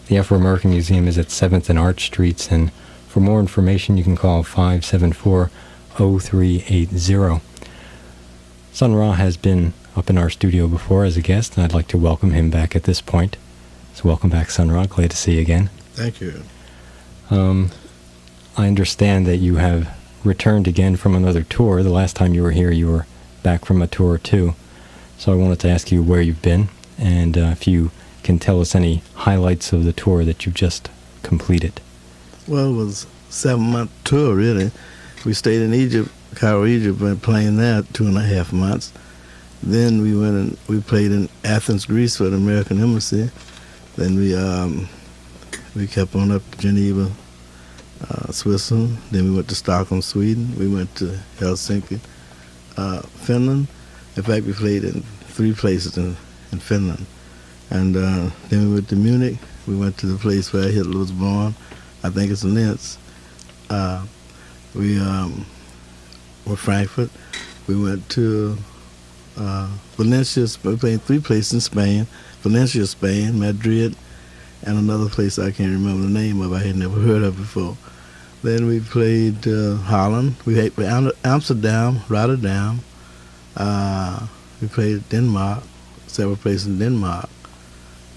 The Afro-American Museum is at 7th and Arch Streets, and for more information, you can call 574-0380. Sun Ra has been up in our studio before as a guest, and I'd like to welcome him back at this point. So welcome back, Sun Ra. Glad to see you again. Thank you. I understand that you have returned again from another tour. The last time you were here, you were back from a tour too. So I wanted to ask you where you've been, and if you can tell us any highlights of the tour that you've just completed. Well, it was a 7-month tour, really. We stayed in Egypt, Cairo, Egypt, and playing there 2.5 months. Then we went and we played in Athens, Greece for the American Embassy. Then we kept on up to Geneva, Switzerland. Then we went to Stockholm, Sweden. We went to Helsinki, Finland. In fact, we played in 3 places in Finland. And then we went to Munich. We went to the place where Hitler was born. I think it's Linz. We were Frankfurt. We went to Valencia. We played 3 places in Spain. Valencia, Spain, Madrid, and another place I can't remember the name of. I had never heard of before. Then we played Holland. We played Amsterdam, Rotterdam. We played Denmark, several places in Denmark.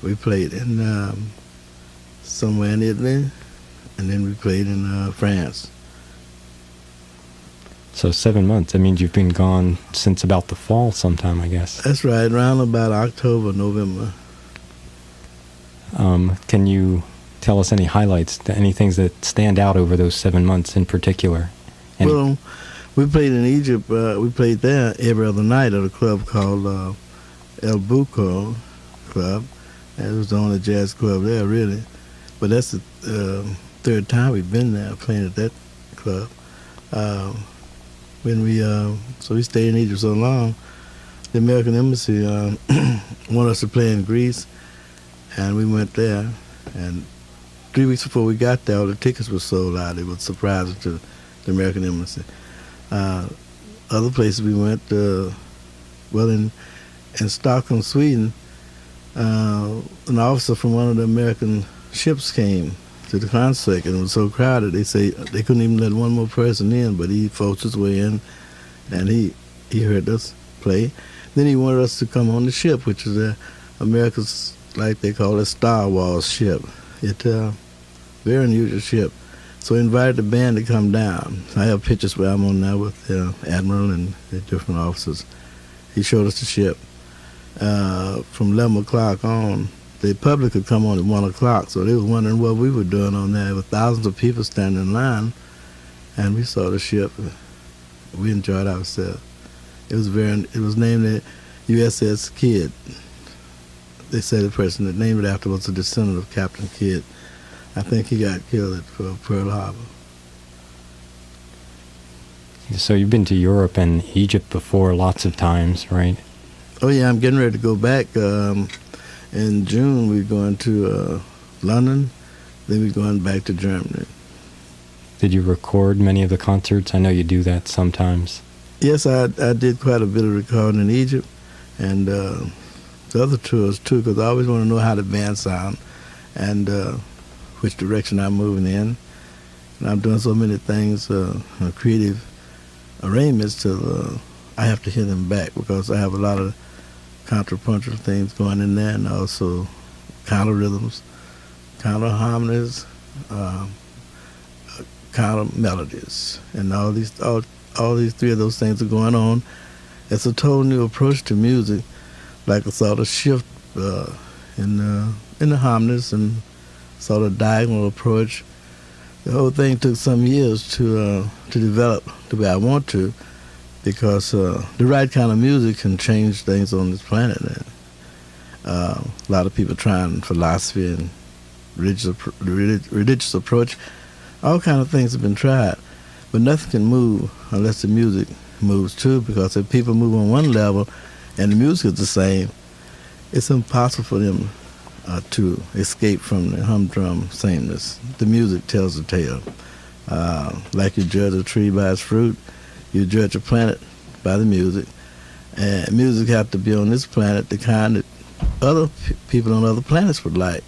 We played in somewhere in Italy, and then we played in France. So 7 months. That means you've been gone since about the fall sometime, I guess. That's right, around about October, November. Can you tell us any highlights, any things that stand out over those 7 months in particular? Well, we played in Egypt. We played there every other night at a club called El Buco Club. It was the only jazz club there, really. But that's the 3rd time we've been there playing at that club. So we stayed in Egypt so long. The American Embassy wanted us to play in Greece, and we went there. And 3 weeks before we got there, all the tickets were sold out. It was surprising to the American Embassy. Other places we went, in Stockholm, Sweden, an officer from one of the American ships came to the concert, and it was so crowded they say they couldn't even let one more person in, but he forced his way in, and he heard us play. Then he wanted us to come on the ship, which is America's, like they call it, Star Wars ship. It's a very unusual ship. So he invited the band to come down. I have pictures where I'm on now with the Admiral and the different officers. He showed us the ship. From 11 o'clock on, the public could come on at 1 o'clock, so they was wondering what we were doing on there. There were thousands of people standing in line, and we saw the ship. We enjoyed ourselves. It was named the USS Kidd. They said the person that named it after was a descendant of Captain Kidd. I think he got killed at Pearl Harbor. So you've been to Europe and Egypt before lots of times, right? Oh yeah, I'm getting ready to go back. In June we're going to London, then we're going back to Germany. Did you record many of the concerts? I know you do that sometimes. Yes, I did quite a bit of recording in Egypt, and the other tours too, because I always want to know how the band sound and which direction I'm moving in. And I'm doing so many things, creative arrangements till I have to hear them back, because I have a lot of contrapuntal things going in there, and also counter rhythms, counter harmonies, counter melodies, and all these 3 of those things are going on. It's a total new approach to music, like a sort of shift in the harmonies and sort of diagonal approach. The whole thing took some years to develop the way I want to, because the right kind of music can change things on this planet. And, a lot of people trying philosophy and religious approach. All kind of things have been tried, but nothing can move unless the music moves too, because if people move on one level and the music is the same, it's impossible for them to escape from the humdrum sameness. The music tells the tale. Like you judge a tree by its fruit, you judge a planet by the music. And music have to be on this planet the kind that other people on other planets would like.